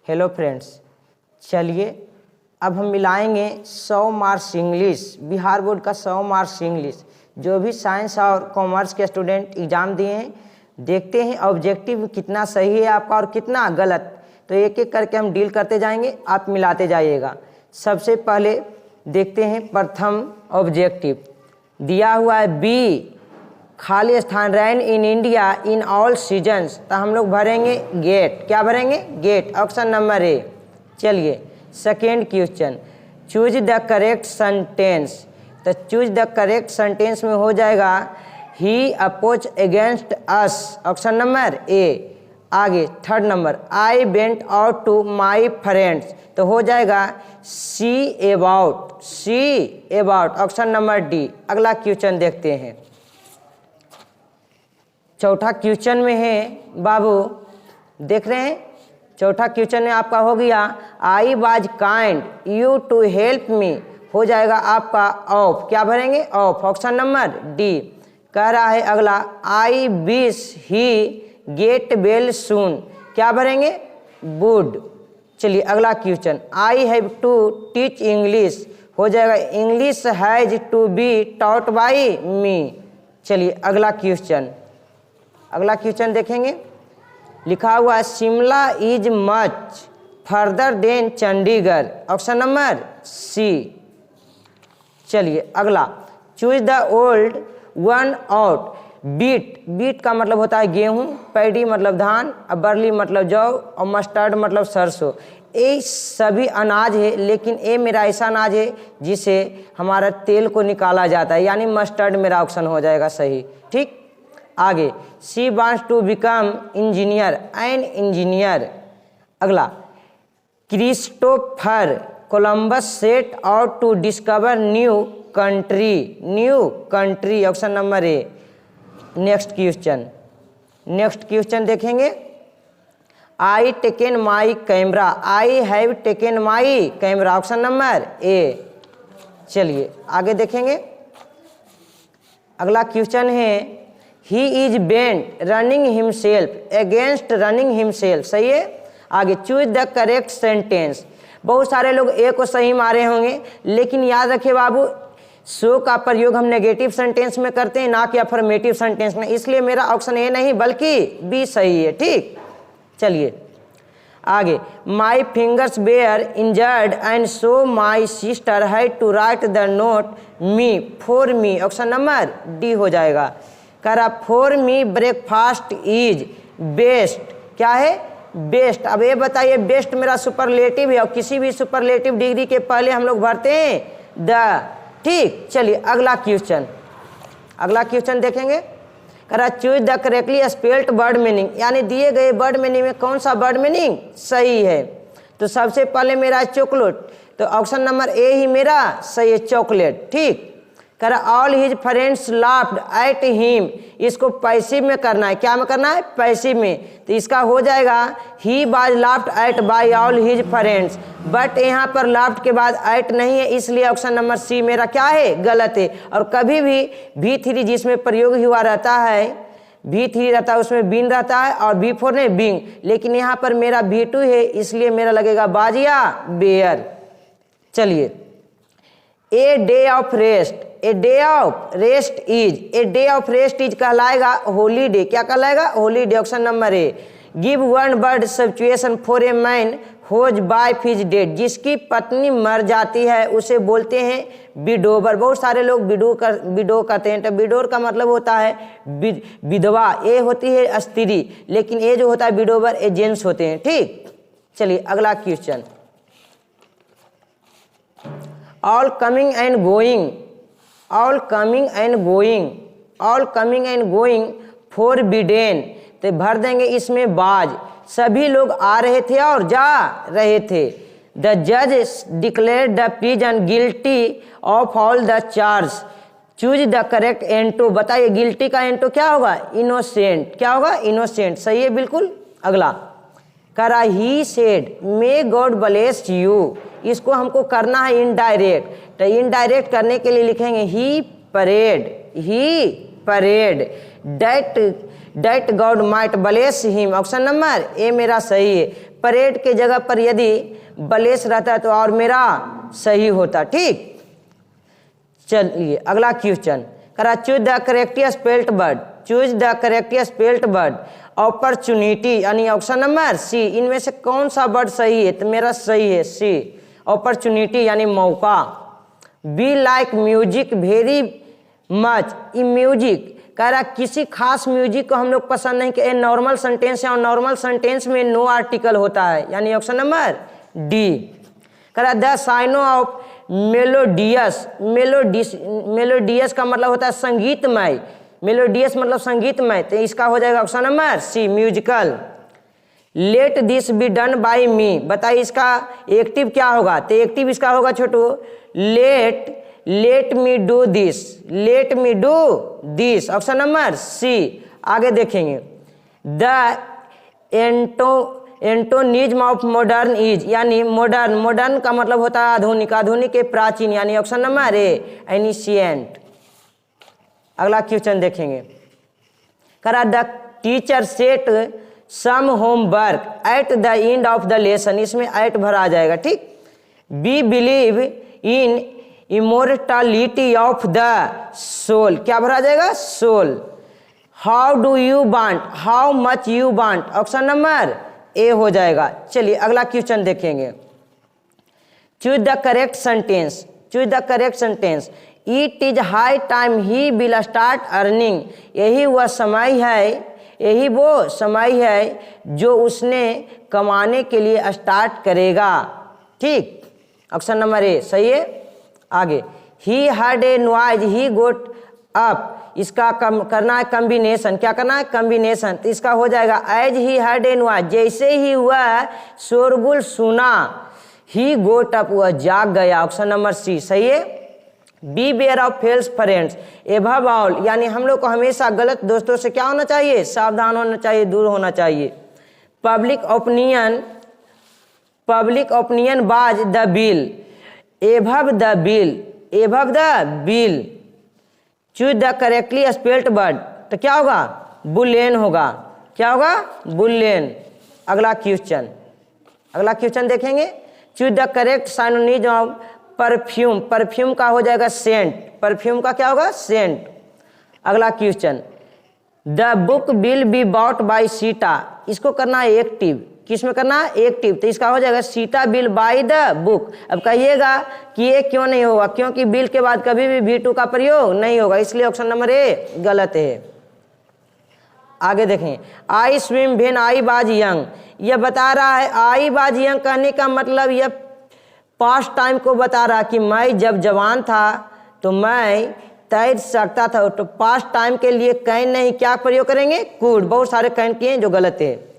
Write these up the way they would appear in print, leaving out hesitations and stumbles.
Hello friends, चलिए अब हम मिलाएंगे 100 मार्क्स इंग्लिश, बिहार बोर्ड का 100 मार्क्स इंग्लिश। जो भी साइंस और कॉमर्स के स्टूडेंट एग्ज़ाम दिए हैं, देखते हैं ऑब्जेक्टिव कितना सही है आपका और कितना गलत। तो एक एक करके हम डील करते जाएंगे, आप मिलाते जाइएगा। सबसे पहले देखते हैं प्रथम ऑब्जेक्टिव दिया हुआ है बी, खाली स्थान rain in India in all seasons. तो हम लोग भरेंगे गेट। क्या भरेंगे? गेट। Option number A. चलिए second question, choose the correct sentence. तो चूज द करेक्ट सेंटेंस में हो जाएगा he oppose against us. Option number A. आगे third number, I went out to my friends. तो हो जाएगा see about, see about. Option number D. अगला question देखते हैं। चौथा क्वेश्चन में है बाबू, देख रहे हैं, चौथा क्वेश्चन में आपका हो गया I was kind you to help me. हो जाएगा आपका ऑफ। क्या भरेंगे? ऑफ। Option number D. कह रहा है अगला I wish he get well soon. क्या भरेंगे? वुड। चलिए अगला question, I have to teach English. हो जाएगा English has to be taught by me. चलिए अगला क्वेश्चन, अगला क्वेश्चन देखेंगे। लिखा हुआ है Shimla is much further than Chandigarh. Option number C. चलिए अगला, choose the old one out. Beat, beat का मतलब होता है गेहूं, पैडी मतलब धान, और बरली मतलब जौ, और मस्टर्ड मतलब सरसों। ये सभी अनाज है, लेकिन ये मेरा ऐसा अनाज है जिसे हमारा तेल को निकाला जाता है, यानी मस्टर्ड मेरा ऑप्शन हो जाएगा सही। ठीक। आगे, she wants to become engineer, an engineer. अगला, Christopher Columbus set out to discover new country, new country. Option number A. Next question, next question देखेंगे। I taken my camera, I have taken my camera. Option number A. चलिए आगे देखेंगे। अगला question है he is bent running himself against running himself. सही है। आगे, choose the correct sentence. बहुत सारे लोग ए को सही मारे होंगे, लेकिन याद रखिए बाबू, सो का प्रयोग हम नेगेटिव सेंटेंस में करते हैं, ना कि अफर्मेटिव सेंटेंस में, इसलिए मेरा ऑप्शन ए नहीं बल्कि बी सही है। ठीक। चलिए आगे, my fingers were injured and so my sister had to write the note me for me. Option number D हो जाएगा। करा for me breakfast is best. क्या है? बेस्ट। अब ये बताइए, बेस्ट मेरा सुपरलेटिव है, और किसी भी सुपरलेटिव डिग्री के पहले हम लोग भरते हैं द। ठीक। चलिए अगला क्वेश्चन, अगला क्वेश्चन देखेंगे। करा choose the correctly spelled word meaning, यानी दिए गए वर्ड मीनिंग में कौन सा वर्ड मीनिंग सही है। तो सबसे पहले मेरा चॉकलेट, तो ऑप्शन नंबर ए ही मेरा सही है, चॉकलेट। ठीक। करा all his friends laughed at him. इसको पैसिव में करना है। क्या में करना है? पैसिव में। तो इसका हो जाएगा he was laughed at by all his friends. But यहाँ पर लाफ्ड के बाद एट नहीं है, इसलिए ऑप्शन नंबर सी मेरा क्या है? गलत है। और कभी भी V3 जिसमें प्रयोग हुआ रहता है, V3 रहता है, उसमें बीन रहता है, और V4 ने बिंग, लेकिन यहाँ पर मेरा V2 है, इसलिए मेरा लगेगा बाज या बेयर। चलिए, a day of rest, a day of rest is, a day of rest is कहलाएगा हॉलीडे। क्या कहलाएगा? Holiday. Option number A. Give one word substitution for a man whose wife is dead. जिसकी पत्नी मर जाती है उसे बोलते हैं विडोवर। बहुत सारे लोग विडो कहते हैं, तो विडोर का मतलब होता है विधवा। ए होती है स्त्री, लेकिन ये जो होता है विडोवर, ए जेंट्स होते हैं। ठीक। चलिए अगला question, all coming and going, all coming and going, all coming and going forbidden. तो भर देंगे इसमें बाज। सभी लोग आ रहे थे और जा रहे थे। द जज declare the prison guilty of all the charge. Choose the correct antonym. बताइए गिल्टी का एंटो क्या होगा? इनोसेंट। क्या होगा? इनोसेंट। सही है बिल्कुल। अगला, करा he said may God bless you. इसको हमको करना है इनडायरेक्ट, तो इनडायरेक्ट करने के लिए लिखेंगे he prayed, he prayed that God might bless him. Option number A मेरा सही है। परेड के जगह पर यदि बलेस रहता तो और मेरा सही होता। ठीक, चलिए अगला क्वेश्चन करा, choose the correctly spelled word, choose the correctly spelled word. Opportunity यानी ऑप्शन नंबर सी, इनमें से कौन सा वर्ड सही है? तो मेरा सही है सी, अपॉर्चुनिटी यानी मौका। Be like music very much, E music कह रहा किसी खास म्यूजिक को हम लोग पसंद नहीं कि नॉर्मल सेंटेंस है और नॉर्मल सेंटेंस में नो आर्टिकल होता है, यानी ऑप्शन नंबर डी। कह रहा द साइनो ऑफ मेलोडियस, मेलोडियस का मतलब होता है संगीतमय, मेलोडियस मतलब संगीतमय, तो इसका हो जाएगा option number C, musical. Let this be done by me, बताइए इसका एक्टिव क्या होगा? तो एक्टिव इसका होगा छोटू let me do this, let me do this, option number C. आगे देखेंगे the antonym of modern is, यानी मॉडर्न, मॉडर्न का मतलब होता है आधुनिक, आधुनिक के प्राचीन, यानी ऑप्शन नंबर ए, एनिशिएंट। अगला क्वेश्चन देखेंगे करा the teacher set some homework at the end of the lesson, इसमें एट भरा जाएगा। ठीक, be believe in immortality of the soul, क्या भरा जाएगा? Soul. How do you want, how much you want, option number A हो जाएगा। चलिए अगला क्वेश्चन देखेंगे, choose the correct sentence, choose the correct sentence. It is high time he will start earning, यही वह समय है, यही वो समय है जो उसने कमाने के लिए स्टार्ट करेगा। ठीक, ऑप्शन नंबर ए सही है। आगे ही heard a noise he goat up, इसका करना है कॉम्बिनेशन, क्या करना है? कॉम्बिनेशन, तो इसका हो जाएगा as he heard a noise, जैसे ही वह शोरगुल सुना, ही गोट अप वह जाग गया, ऑप्शन नंबर सी सही है। Beware of false friends above all, यानी हम लोग को हमेशा गलत दोस्तों से क्या होना चाहिए? सावधान होना चाहिए, दूर होना चाहिए। Public opinion was the bill, above the bill, above the bill. Choose the correctly spelled word, तो क्या होगा? बुलेन होगा, क्या होगा? बुलेन। अगला क्वेश्चन देखेंगे, choose the correct synonym of perfume, perfume का हो जाएगा सेंट, परफ्यूम का क्या होगा? सेंट। अगला question, the book will be bought by Sita, इसको करना है एक्टिव, किसमें करना है? एक्टिव, तो इसका हो जाएगा Sita will by the book. अब कहिएगा कि ये क्यों नहीं होगा? क्योंकि बिल के बाद कभी भी V2 का प्रयोग नहीं होगा, इसलिए ऑप्शन नंबर ए गलत है। आगे देखें, I swim when I was young, यह बता रहा है आई वाज यंग कहने का मतलब यह पास्ट टाइम को बता रहा कि मैं जब जवान था तो मैं तैर सकता था, तो पास्ट टाइम के लिए कैन नहीं क्या प्रयोग करेंगे? कुड। बहुत सारे कैन किए जो गलत है।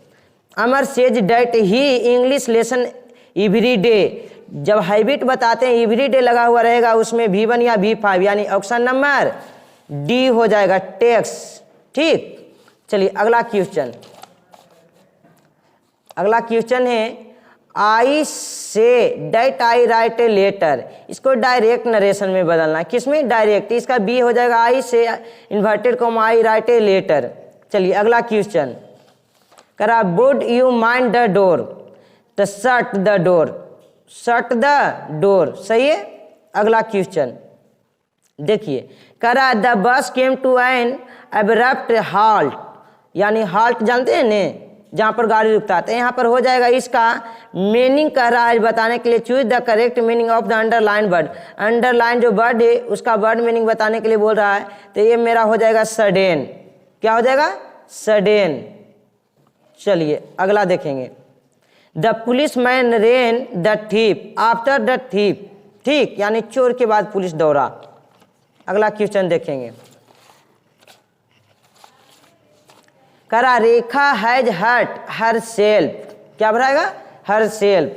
Amar says that he English lesson every day, जब हैबिट बताते हैं एवरी डे लगा हुआ रहेगा उसमें V1 या V5, यानी ऑप्शन नंबर डी हो जाएगा, टेक्स। ठीक, चलिए अगला क्वेश्चन है I say that I write a letter, इसको डायरेक्ट नरेशन में बदलना है, किसमें? डायरेक्ट, इसका बी हो जाएगा I say inverted comma I write a letter. चलिए अगला क्वेश्चन करा, would you mind the door, तो shut the door, shut the door सही है। अगला क्वेश्चन देखिए, करा the bus came to an abrupt halt, यानी हाल्ट जानते हैं ने, जहाँ पर गाड़ी रुकता है, तो यहाँ पर हो जाएगा इसका मीनिंग कह रहा है बताने के लिए, choose the correct meaning of the underline word, underline जो वर्ड है उसका वर्ड मीनिंग बताने के लिए बोल रहा है, तो ये मेरा हो जाएगा सडेन, क्या हो जाएगा? सडेन। चलिए अगला देखेंगे, the police man rain the thief after the thief, ठीक, यानी चोर के बाद पुलिस दौड़ा। अगला क्वेश्चन देखेंगे, करा Rekha has hurt herself, क्या भराएगा? Herself.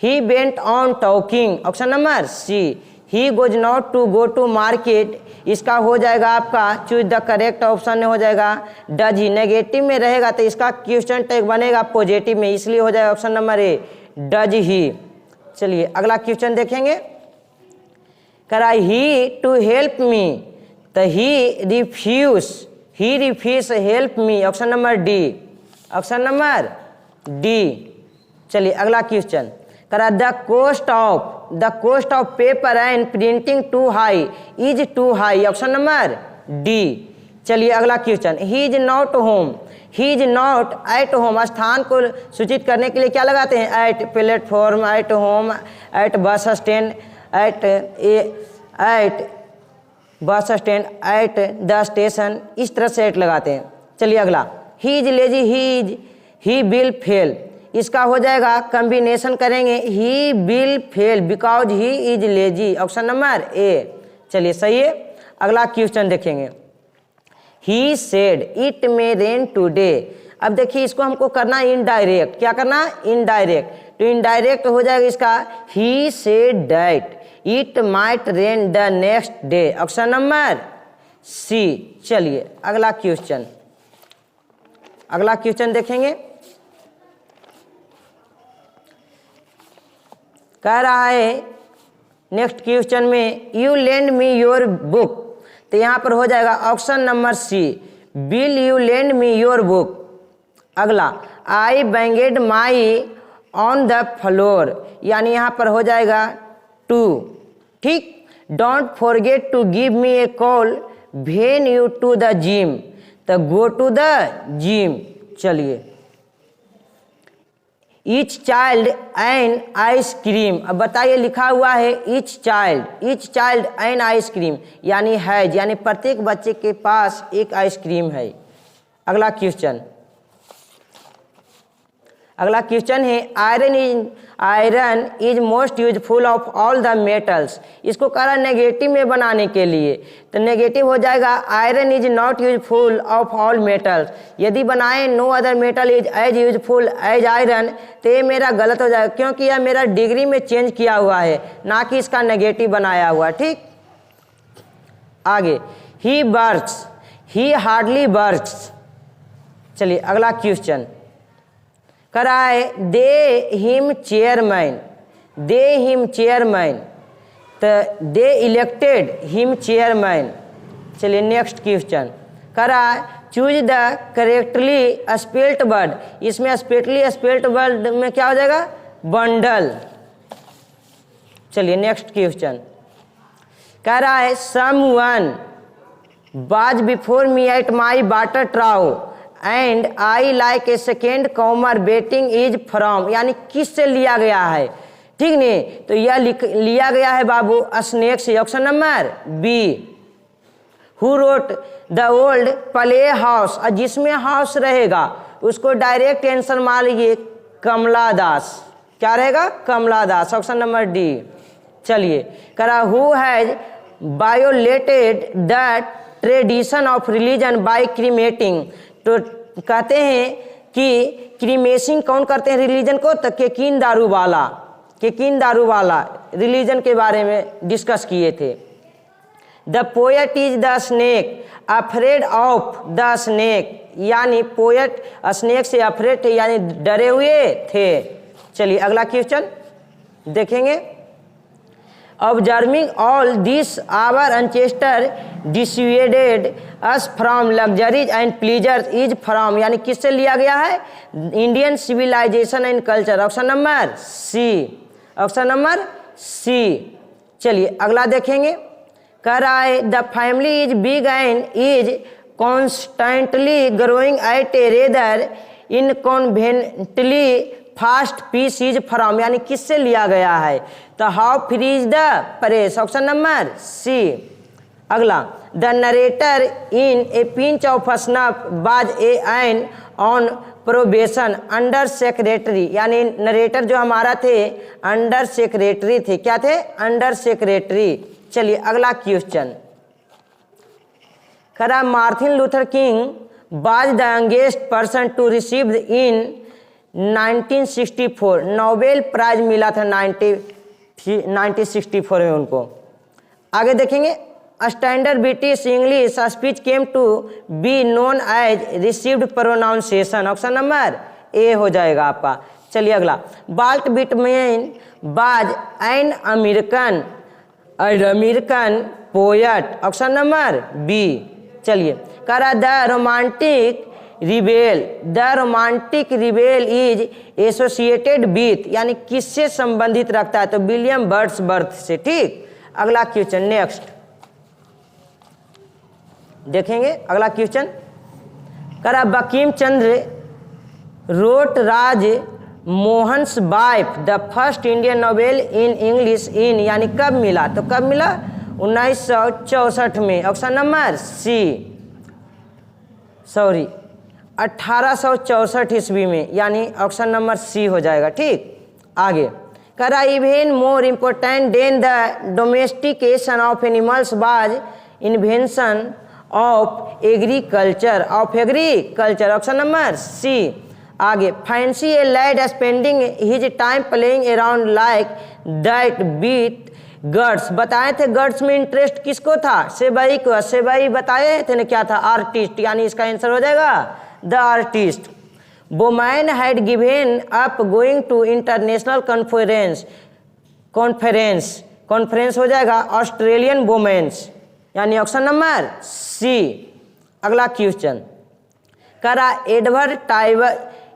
He went on talking, option number C. He goes not to go to market, इसका हो जाएगा आपका चूज द करेक्ट ऑप्शन हो जाएगा डज ही, नेगेटिव में रहेगा तो इसका क्वेश्चन टैग बनेगा पॉजिटिव में, इसलिए हो जाएगा option number A does he. चलिए अगला क्वेश्चन देखेंगे, करा ही टू हेल्प मी, तो he refuse help me, option number D, option number D. चलिए अगला क्वेश्चन करा, the cost of paper and printing too high is too high, option number D. चलिए अगला question, he is not home, he is not at home, स्थान को सूचित करने के लिए क्या लगाते हैं, at platform, at home, at bus stand, at bus stand, at the station, इस तरह से एट लगाते हैं। चलिए अगला, he is lazy, he will fail, इसका हो जाएगा कॉम्बिनेशन करेंगे, he will fail because he is lazy, option number A. चलिए सही है। अगला क्वेश्चन देखेंगे, he said it may rain today. अब देखिए इसको हमको करना इनडायरेक्ट, क्या करना, इनडायरेक्ट। तो इनडायरेक्ट हो जाएगा इसका, he said that it might rain the next day, option number C. चलिए अगला क्वेश्चन देखेंगे, कह रहा है नेक्स्ट क्वेश्चन में, you lend me your book, तो यहाँ पर हो जाएगा option number C, will you lend me your book. अगला, I banged my on the floor, यानी यहाँ पर हो जाएगा टू, ठीक। Don't forget to give me a call when you to the gym, तो गो टू द जिम। चलिए, each child and ice cream, अब बताइए लिखा हुआ है ईच चाइल्ड एंड आइसक्रीम, यानी है, यानी प्रत्येक बच्चे के पास एक आइसक्रीम है। अगला क्वेश्चन है, iron is most useful of all the metals, इसको कह रहा नेगेटिव में बनाने के लिए, तो नेगेटिव हो जाएगा iron is not useful of all metals. यदि बनाए no other metal is as useful as iron, तो ये मेरा गलत हो जाएगा, क्योंकि यह मेरा डिग्री में चेंज किया हुआ है, ना कि इसका नेगेटिव बनाया हुआ, ठीक। आगे, he works, he hardly works. चलिए अगला क्वेश्चन कराए, दे हिम चेयरमैन, तो दे इलेक्टेड हिम चेयरमैन। चलिए नेक्स्ट क्वेश्चन करा, choose the correctly spelt word, इसमें स्पेल्ट वर्ड में क्या हो जाएगा, बंडल। चलिए नेक्स्ट क्वेश्चन कह रहा है, someone was before me at my water trough and I like a second comer waiting is from, यानी किस से लिया गया है, ठीक नहीं, तो यह लिया गया है बाबू स्नेक से, option number B. Who wrote the old play house, और जिसमें हाउस रहेगा उसको डायरेक्ट आंसर मान लीजिए कमला दास, क्या रहेगा, Kamala Das, option number D. चलिए करा, who has violated the tradition of religion by cremating, तो कहते हैं कि क्रीमेशन कौन करते हैं रिलीजन को, तो केकिन दारू वाला रिलीजन के बारे में डिस्कस किए थे। The poet is the snake afraid of the snake, यानी पोएट स्नेक से अफ्रेड थे, यानी डरे हुए थे। चलिए अगला क्वेश्चन देखेंगे, observing all this our ancestor dissuaded us from luxuries and pleasures is from, यानी किससे लिया गया है, Indian civilisation and culture, option number C. चलिए अगला देखेंगे, कह रहा है, the family is big and is constantly growing at a rather इनकॉन्वेंटली fast pace is from, यानी किससे लिया गया है, तो how free is the press, option number C. अगला, the narrator in a pinch of snuff was a an on probation under secretary, यानी narrator जो हमारा थे अंडर सेक्रेटरी थे, क्या थे, अंडर सेक्रेटरी। चलिए अगला क्वेश्चन करा, Martin Luther King was the youngest person to receive in 1964, Nobel prize मिला था 1964 में उनको। आगे देखेंगे, standard British English speech came to be known as received pronunciation, option number A हो जाएगा आपका। चलिए अगला, Walt Whitman was an American poet, option number B. चलिए करा, the romantic rebel, the romantic rebel is associated with, यानी किससे संबंधित रखता है, तो विलियम वर्ड्सवर्थ से। ठीक, अगला क्वेश्चन नेक्स्ट देखेंगे। अगला क्वेश्चन करा, Bankim Chandra wrote Raj Mohan's wife the first Indian novel in English in, यानी कब मिला, तो कब मिला, 1964 में। ऑप्शन नंबर सी, 1864 ईस्वी में, यानी ऑप्शन नंबर सी हो जाएगा। ठीक, आगे करा, even more important than the domestication of animals was invention of agriculture, option number C. आगे, fancy a lad spending his time playing around like that with gourds, बताए थे गर्ड्स में इंटरेस्ट किसको था, सेबई को, सेबई बताए थे ना क्या था, आर्टिस्ट, यानी इसका आंसर हो जाएगा the artist. Boman had given up going to international conference हो जाएगा ऑस्ट्रेलियन वोमेन्स, यानी ऑप्शन नंबर सी। अगला क्वेश्चन करा,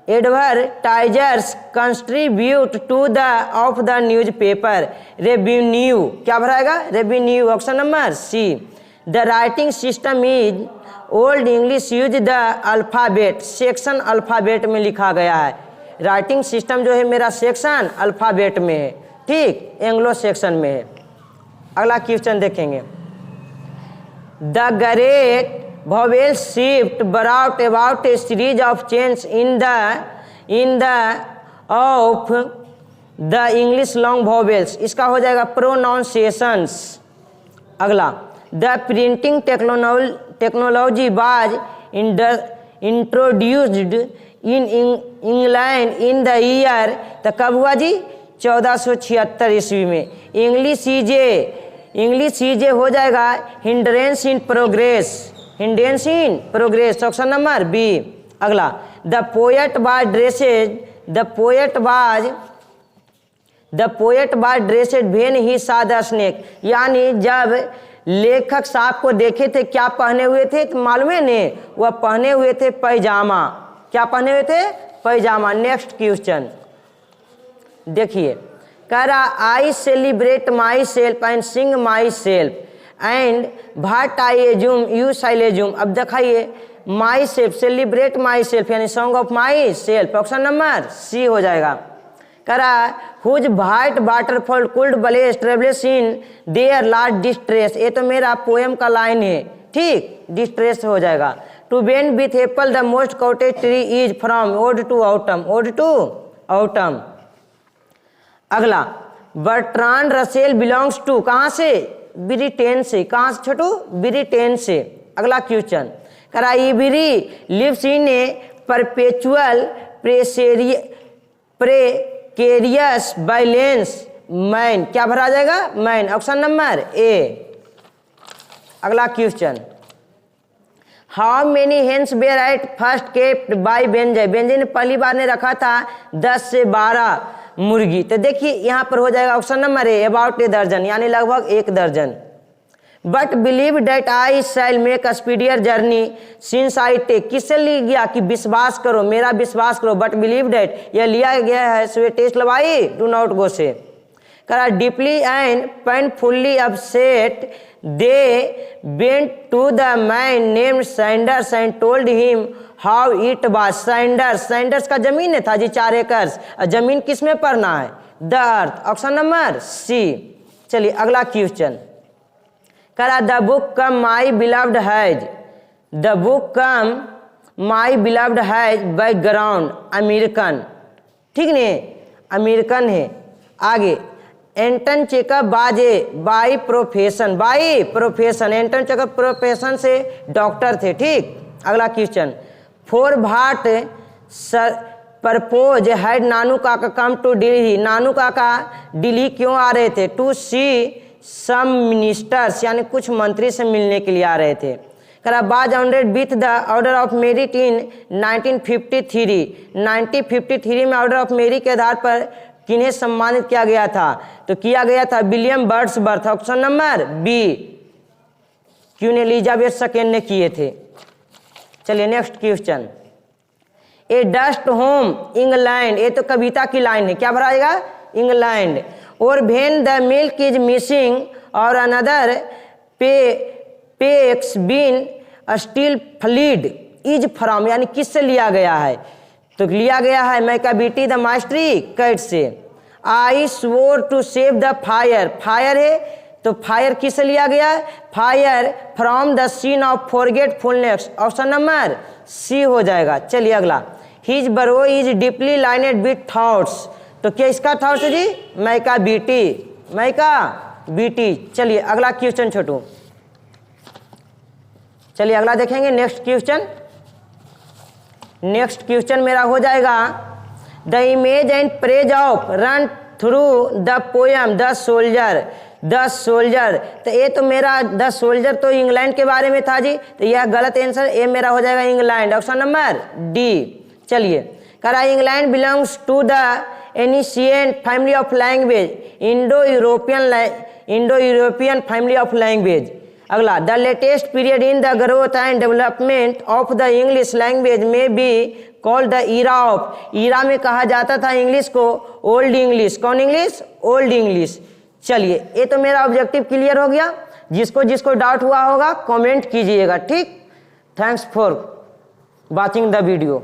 advertisers contribute to the of the newspaper revenue, क्या भराएगा, revenue, option number C. The writing system is old English use the alphabet, section alphabet में लिखा गया है। राइटिंग सिस्टम जो है मेरा सेक्शन अल्फ़ाबेट में है। ठीक, एंग्लो सेक्शन में है। अगला क्वेश्चन देखेंगे, the great vowel shift brought about a series of changes in the of the English long vowels, इसका हो जाएगा pronunciations। अगला, the printing technology was introduced in England in the year, तो कब हुआ जी, 1476 ईस्वी में। इंग्लिश इजे हो जाएगा hindrance in progress, option number B. अगला, the poet was dressed when he saw the snake, यानी जब लेखक साहब को देखे थे क्या पहने हुए थे, तो मालूम है ने, वह पहने हुए थे पैजामा, क्या पहने हुए थे, पैजामा। नेक्स्ट क्वेश्चन देखिए, कह रहा, I celebrate myself and sing myself and but I assume you shall assume. अब दिखाइए, myself, celebrate myself, यानी song of myself, option number C हो जाएगा। कह रहा, whose white waterfall could bless travels in their last distress, ये तो मेरा पोएम का लाइन है। ठीक, डिस्ट्रेस हो जाएगा। To bend with apple the most coated tree is from ode to autumn. अगला, बर्ट्रांड रसेल बिलोंग्स टू, कहाँ से, ब्रिटेन से, कहाँ से छोटू, ब्रिटेन से। अगला क्वेश्चन, करा, every lives in a perpetual precarious balance man, क्या भरा जाएगा, मैन, ऑप्शन नंबर ए। अगला question, how many hens were at first kept by Benjy, Benjy ने पहली बार ने रखा था 10 से 12 मुर्गी, तो देखिए यहाँ पर हो जाएगा option number A, about a दर्जन, यानी लगभग 1 दर्जन। But believe that I shall make a speedier journey since I take, किससे लिया गया कि विश्वास करो, मेरा विश्वास करो, बट बिलीव डेट यह लिया गया है sweetest love I do not go से। करा, deeply and painfully upset they went to the man named Sanders and told him how it was. Sanders का जमीन है था जी 4 एकड़, जमीन किस में पड़ना है, the earth, option number C. चलिए अगला क्वेश्चन, करा, the book come my beloved has background American, ठीक नहीं, अमेरिकन है। आगे, Anton Chekhov was a by profession, Anton Chekhov profession से डॉक्टर थे। ठीक, अगला question, for what purpose had Nanu Kaka come to Delhi, नानू काका दिल्ली क्यों आ रहे थे, टू सी सम मिनिस्टर्स, यानी कुछ मंत्री से मिलने के लिए आ रहे थे। करा, was honoured with the order of merit in 1953 में ऑर्डर ऑफ मेरिट के आधार पर किन्हें सम्मानित किया गया था, तो किया गया था William Wordsworth, option number B. Queen Elizabeth second ने किए थे। चलिए next question, a dust home England, ये तो कविता की लाइन है, क्या भराएगा? इंग्लैंड। और when the milk is missing और another pecks been still fled is from, यानी किससे लिया गया है? तो लिया गया है मैकाबिटी द मास्टरी कैट से। I swore to save the fire, fire है तो फायर किससे लिया गया है? Fire from the scene of forgetfulness, option number C हो जाएगा। चलिए अगला, his brow is deeply lined with thoughts, तो क्या इसका थॉट्स है जी? मैकाबिटी, मैकाबिटी। चलिए अगला क्वेश्चन छोटू, चलिए अगला देखेंगे नेक्स्ट क्वेश्चन। नेक्स्ट क्वेश्चन मेरा हो जाएगा the image and praise of run through the poem the soldier, the soldier. तो ये तो मेरा द सोल्जर तो इंग्लैंड के बारे में था जी, तो यह गलत आंसर, ये मेरा हो जाएगा इंग्लैंड, ऑप्शन नंबर डी। चलिए कह रहा England belongs to the ancient family of language, Indo European family of language. अगला, the latest period in the growth and development of the English language में be called the era of, era में कहा जाता था English को old English, कौन English? Old English. चलिए ये तो मेरा ऑब्जेक्टिव क्लियर हो गया, जिसको जिसको डाउट हुआ होगा कमेंट कीजिएगा, ठीक। Thanks for watching the video.